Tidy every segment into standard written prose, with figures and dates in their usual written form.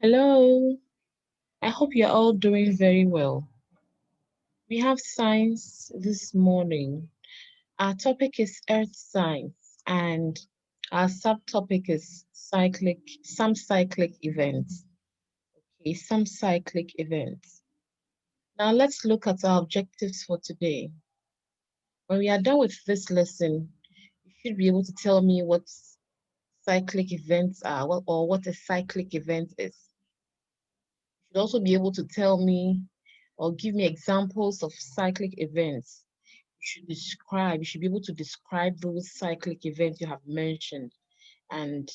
Hello, I hope you're all doing very well. We have science this morning. Our topic is earth science, and our subtopic is some cyclic events. Okay, some cyclic events. Now let's look at our objectives for today. When we are done with this lesson, you should be able to tell me what cyclic events are, or what a cyclic event is. You should also be able to tell me or give me examples of cyclic events. You should be able to describe those cyclic events you have mentioned. And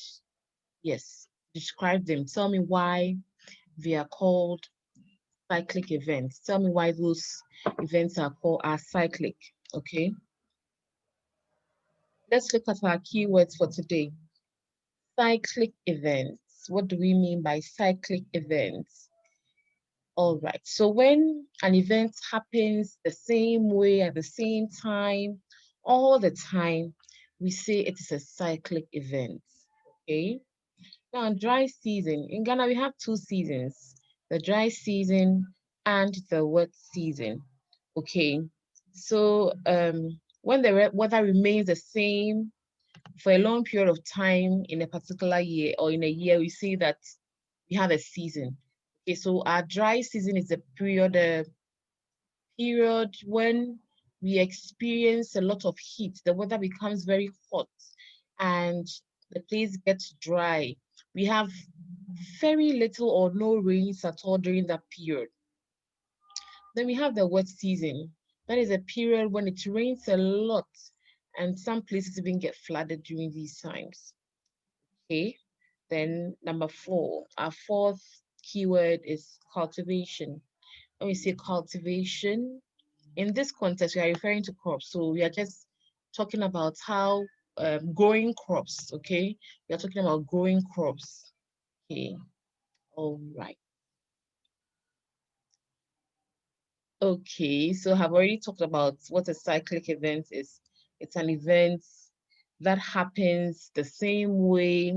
yes, describe them. Tell me why they are called cyclic events. Tell me why those events are cyclic. Okay. Let's look at our keywords for today. Cyclic events. What do we mean by cyclic events? All right. So when an event happens the same way at the same time, all the time, we say it is a cyclic event. Okay. Now, dry season. In Ghana, we have two seasons, the dry season and the wet season. Okay. So when the weather remains the same for a long period of time in a particular year or in a year, we say that we have a season. Okay, so our dry season is a period when we experience a lot of heat. The weather becomes very hot and the place gets dry. We have very little or no rains at all during that period. Then we have the wet season. That is a period when it rains a lot and some places even get flooded during these times. Okay. Then number four, our fourth keyword is cultivation. When we say cultivation, in this context, we are referring to crops. So we are just talking about how growing crops, okay? We are talking about growing crops. Okay. All right. Okay, so I've already talked about what a cyclic event is. It's an event that happens the same way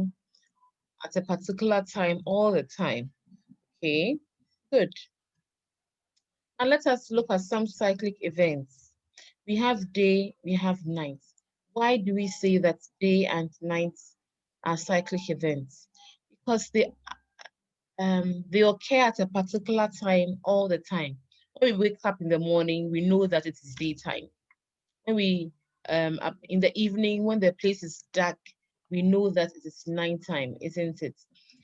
at a particular time all the time. Okay, good. And let us look at some cyclic events. We have day, we have night. Why do we say that day and night are cyclic events? Because they occur at a particular time all the time. When we wake up in the morning, we know that it is daytime. When we up in the evening, when the place is dark, we know that it is nighttime, isn't it?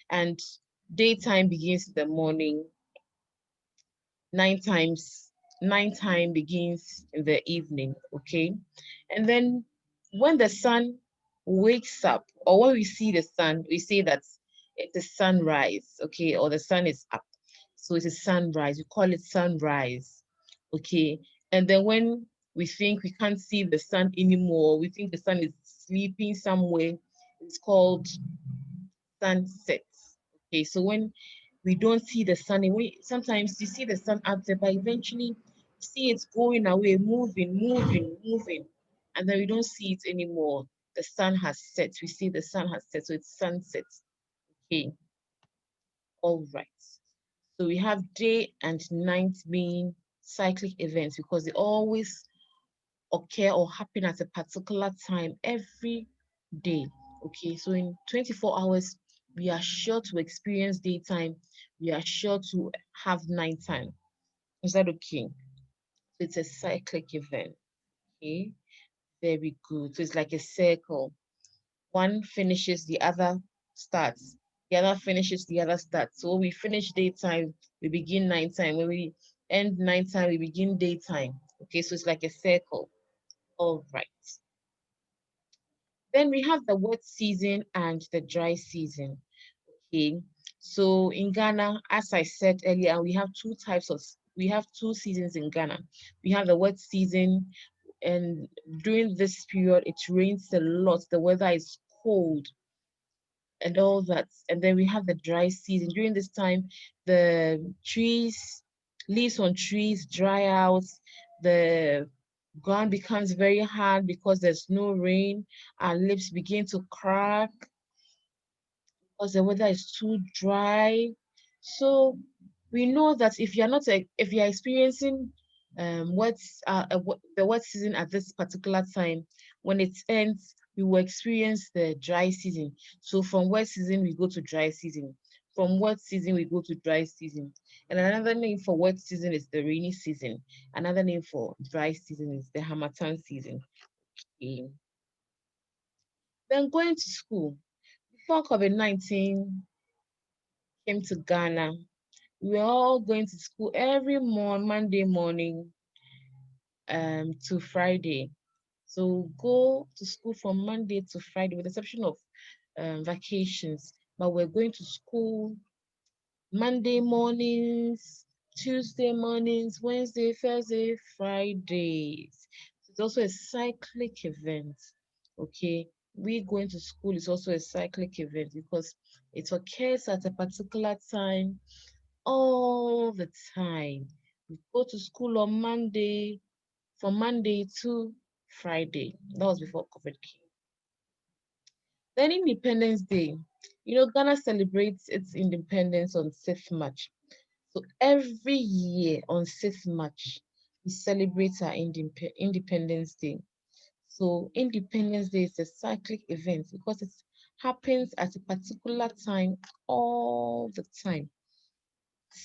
And daytime begins in the morning, nine times nine time begins in the evening. Okay, and then when the sun wakes up, or when we see the sun, we say that it's a sunrise. Okay, or the sun is up, so it's a sunrise. We call it sunrise. Okay, and then when we think we can't see the sun anymore, we think the sun is sleeping somewhere, it's called sunset. Okay, so when we don't see the sun, sometimes you see the sun out there, but eventually you see it's going away, moving, and then we don't see it anymore. The sun has set. We see the sun has set, so it's sunset. Okay, all right. So we have day and night being cyclic events because they always occur or happen at a particular time every day. Okay, so in 24 hours, we are sure to experience daytime, we are sure to have nighttime. Is that okay? So it's a cyclic event. Okay, very good. So it's like a circle. One finishes, the other starts. The other finishes, the other starts. So when we finish daytime, we begin nighttime. When we end nighttime, we begin daytime. Okay, so it's like a circle. All right. Then we have the wet season and the dry season. Okay. So in Ghana, as I said earlier, we have two seasons in Ghana. We have the wet season, and during this period, it rains a lot. The weather is cold and all that. And then we have the dry season. During this time, the leaves on trees dry out, the ground becomes very hard because there's no rain, our lips begin to crack because the weather is too dry. So we know that if you're not if you're experiencing the wet season at this particular time, when it ends, we will experience the dry season. So from wet season we go to dry season. From wet season we go to dry season. And another name for wet season is the rainy season. Another name for dry season is the harmattan season. Okay. Then going to school. Before COVID-19 came to Ghana, we were all going to school every Monday morning to Friday. So go to school from Monday to Friday, with the exception of vacations. But we're going to school Monday mornings, Tuesday mornings, Wednesday, Thursday, Fridays. So it's also a cyclic event. Okay, we going to school is also a cyclic event because it occurs at a particular time all the time. We go to school on Monday, from Monday to Friday. That was before COVID came. Then Independence Day. Ghana celebrates its independence on 6th March. So every year on 6th March, we celebrate our Independence Day. So Independence Day is a cyclic event because it happens at a particular time all the time.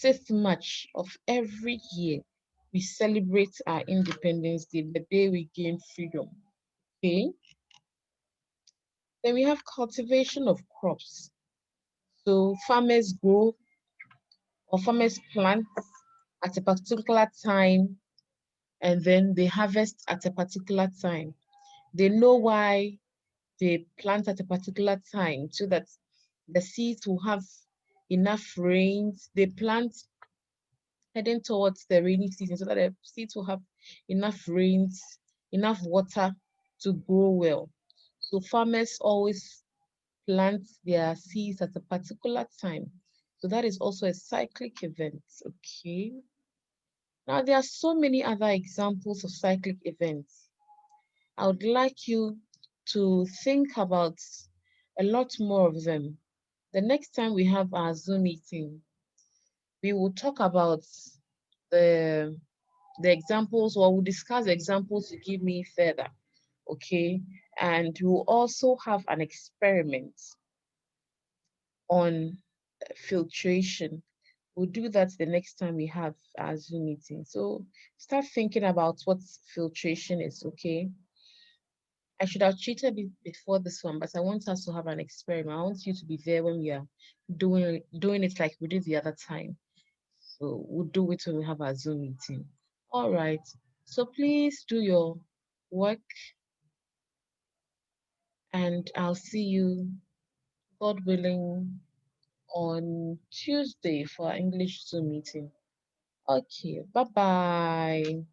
6th March of every year, we celebrate our Independence Day, the day we gain freedom. Okay. Then we have cultivation of crops. So farmers grow or farmers plant at a particular time and then they harvest at a particular time. They know why they plant at a particular time so that the seeds will have enough rains. They plant heading towards the rainy season so that the seeds will have enough rains, enough water to grow well. So farmers always plant their seeds at a particular time. So that is also a cyclic event, okay? Now there are so many other examples of cyclic events. I would like you to think about a lot more of them. The next time we have our Zoom meeting, we will talk about the examples, or we'll discuss the examples you give me further, okay? And we'll also have an experiment on filtration. We'll do that the next time we have our Zoom meeting. So start thinking about what filtration is, okay? I should have treated it before this one, but I want us to have an experiment. I want you to be there when we are doing it like we did the other time. So we'll do it when we have our Zoom meeting. All right. So please do your work and I'll see you, God willing, on Tuesday for our English Zoom meeting. Okay, bye-bye.